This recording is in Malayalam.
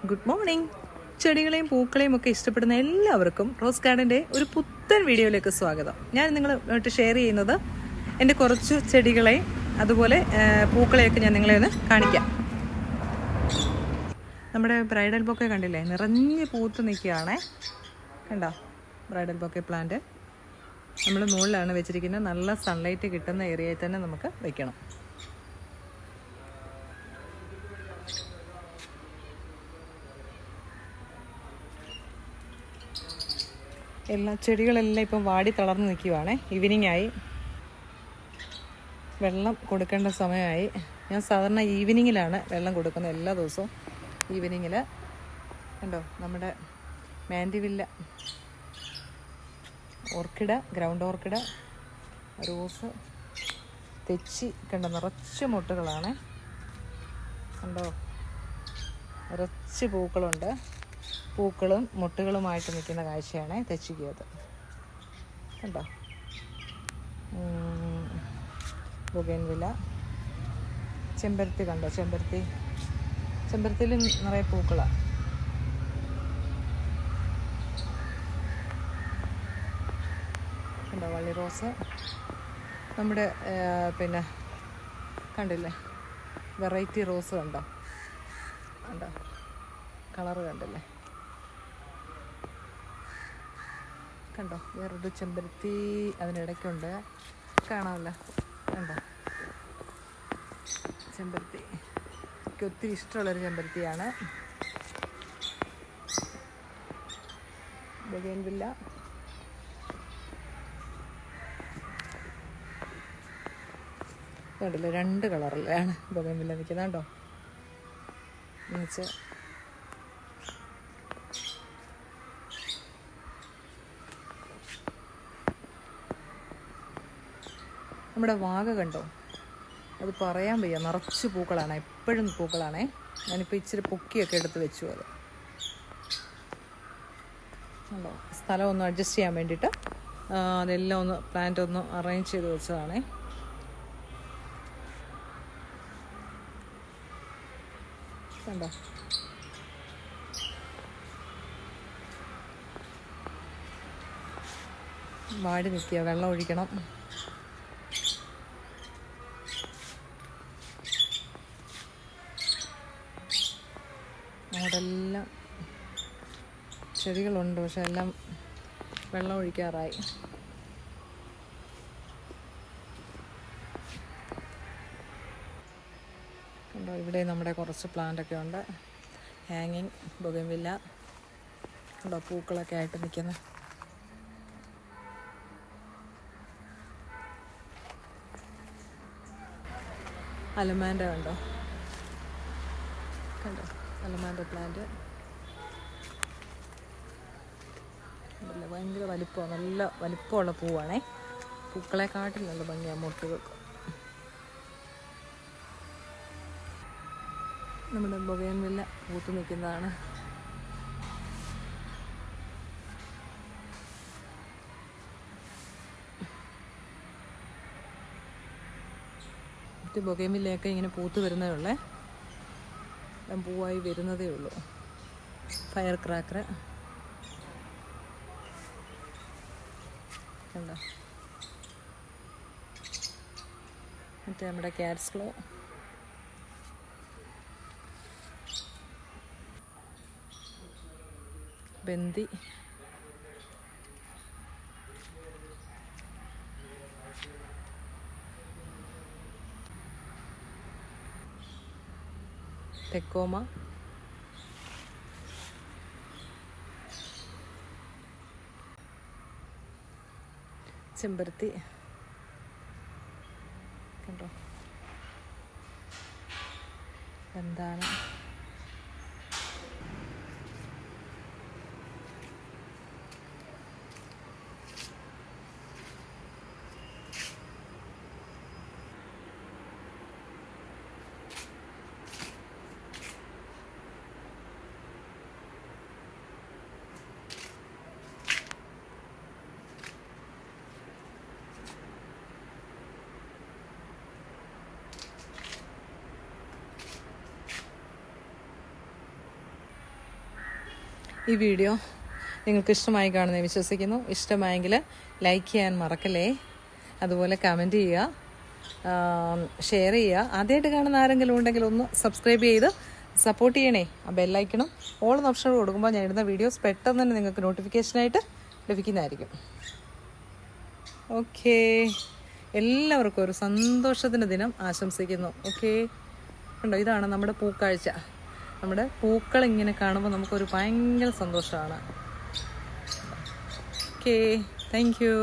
Good morning. ചെടികളെയും പൂക്കളെയും ഒക്കെ ഇഷ്ടപ്പെടുന്ന എല്ലാവർക്കും റോസ് ഗാർഡൻ്റെ ഒരു പുത്തൻ വീഡിയോയിലേക്ക് സ്വാഗതം. ഞാൻ നിങ്ങളുമായിട്ട് ഷെയർ ചെയ്യുന്നത് എൻ്റെ കുറച്ച് ചെടികളെയും അതുപോലെ പൂക്കളെയൊക്കെ ഞാൻ നിങ്ങളെ ഒന്ന് കാണിക്കാം. നമ്മുടെ ബ്രൈഡൽ ബൊക്കെ കണ്ടില്ലേ, നിറഞ്ഞ് പൂത്ത് നിൽക്കുകയാണേ. കണ്ടോ ബ്രൈഡൽ ബൊക്കെ പ്ലാന്റ് നമ്മൾ മുകളിലാണ് വെച്ചിരിക്കുന്നത്. നല്ല സൺലൈറ്റ് കിട്ടുന്ന ഏരിയയിൽ തന്നെ നമുക്ക് വയ്ക്കണം. ചെടികളെല്ലാം ഇപ്പം വാടി തളർന്ന് നിൽക്കുവാണേ. ഈവനിങ് ആയി, വെള്ളം കൊടുക്കേണ്ട സമയമായി. ഞാൻ സാധാരണ ഈവനിങ്ങിലാണ് വെള്ളം കൊടുക്കുന്നത്, എല്ലാ ദിവസവും ഈവനിങ്ങിൽ. കണ്ടോ നമ്മുടെ mandevilla orchid, ground orchid, rose, തെച്ചി കണ്ടോ, നിറച്ച് മുട്ടുകളാണ്. കണ്ടോ നിറച്ച് പൂക്കളുണ്ട്. പൂക്കളും മുട്ടുകളുമായിട്ട് നിൽക്കുന്ന കാഴ്ചയാണ് തെച്ചിക്കത്. കണ്ടോ ബൊഗൈൻവില്ല, ചെമ്പരത്തി കണ്ടോ, ചെമ്പരത്തിയിൽ നിറയെ പൂക്കളാണ്. കണ്ടോ വള്ളി റോസ്, നമ്മുടെ പിന്നെ കണ്ടില്ലേ വെറൈറ്റി റോസ് കണ്ടോ, കണ്ടോ കളറ് കണ്ടില്ലേ. കണ്ടോ വേറൊരു ചെമ്പരത്തി അതിനിടയ്ക്കുണ്ട്, കാണാമല്ലോ. കണ്ടോ ചെമ്പരത്തി എനിക്ക് ഒത്തിരി ഇഷ്ടമുള്ളൊരു ചെമ്പരത്തിയാണ്. ബൊഗൈൻവില്ല, കണ്ടില്ലേ രണ്ട് കളറിലാണ് ബൊഗൈൻവില്ല നിൽക്കുന്നത്. കണ്ടോ എന്നുവെച്ചാൽ നമ്മുടെ വാഗ കണ്ടോ, അത് പറയാൻ വയ്യ, നിറച്ച് പൂക്കളാണ്, എപ്പോഴും പൂക്കളാണേ. ഞാനിപ്പോൾ ഇച്ചിരി പൊക്കിയൊക്കെ എടുത്ത് വെച്ചു. അത് കണ്ടോ സ്ഥലം ഒന്ന് അഡ്ജസ്റ്റ് ചെയ്യാൻ വേണ്ടിയിട്ട് അതെല്ലാം ഒന്ന് പ്ലാന്റ് ഒന്ന് അറേഞ്ച് ചെയ്ത് വെച്ചതാണേ. കണ്ടോ വാടി നിൽക്കുക, വെള്ളം ഒഴിക്കണം. അവിടെല്ലാം ചെടികളുണ്ട്, പക്ഷെ എല്ലാം വെള്ളം ഒഴിക്കാറായി. കണ്ടോ ഇവിടെ നമ്മുടെ കുറച്ച് പ്ലാന്റൊക്കെ ഉണ്ട്. ഹാങ്ങിങ് ബൊഗൈൻവില്ല കണ്ടോ, പൂക്കളൊക്കെ ആയിട്ട് നിൽക്കുന്ന. അലമാൻഡ കണ്ടോ, കണ്ടോ അലമാൻഡ പ്ലാന്റ് ഉണ്ടല്ലോ, ഭയങ്കര വലിപ്പം, നല്ല വലിപ്പമുള്ള പൂവാണേ. പൂക്കളെക്കാട്ടിൽ നല്ല ഭംഗിയാണ് മുട്ടുകൾക്ക്. നമ്മുടെ ബൊഗൈൻവില്ല പൂത്ത് നിൽക്കുന്നതാണ്. മറ്റ് ബൊഗൈൻവില്ലയൊക്കെ ഇങ്ങനെ പൂത്ത് വരുന്നതേ ഉള്ളേ, പൂവായി വരുന്നതേ ഉള്ളൂ. ഫയർ ക്രാക്കർ കണ്ടോ, മറ്റേ നമ്മുടെ ക്യാറ്റ്സ് ക്ലോ, ബന്ദി, ടെക്കോമ, ചെമ്പരത്തി കണ്ടോ, എന്താണ് ഈ വീഡിയോ നിങ്ങൾക്ക് ഇഷ്ടമായി കാണുമെന്ന് വിശ്വസിക്കുന്നു. ഇഷ്ടമായെങ്കിൽ ലൈക്ക് ചെയ്യാൻ മറക്കല്ലേ. അതുപോലെ കമൻറ്റ് ചെയ്യുക, ഷെയർ ചെയ്യുക. ആദ്യമായിട്ട് കാണുന്ന ആരെങ്കിലും ഉണ്ടെങ്കിൽ ഒന്ന് സബ്സ്ക്രൈബ് ചെയ്ത് സപ്പോർട്ട് ചെയ്യണേ. ആ ബെല്ലൈക്കണം ഓൾ ഓപ്ഷൻ കൊടുക്കുമ്പോൾ ഞാൻ ഇടുന്ന വീഡിയോസ് പെട്ടെന്ന് തന്നെ നിങ്ങൾക്ക് നോട്ടിഫിക്കേഷനായിട്ട് ലഭിക്കുന്നതായിരിക്കും. ഓക്കേ, എല്ലാവർക്കും ഒരു സന്തോഷത്തിൻ്റെ ദിനം ആശംസിക്കുന്നു. ഓക്കേ, കണ്ടോ, ഇതാണ് നമ്മുടെ പൂക്കാഴ്ച. നമ്മുടെ പൂക്കൾ ഇങ്ങനെ കാണുമ്പോൾ നമുക്കൊരു ഭയങ്കര സന്തോഷമാണ്. Okay, thank you.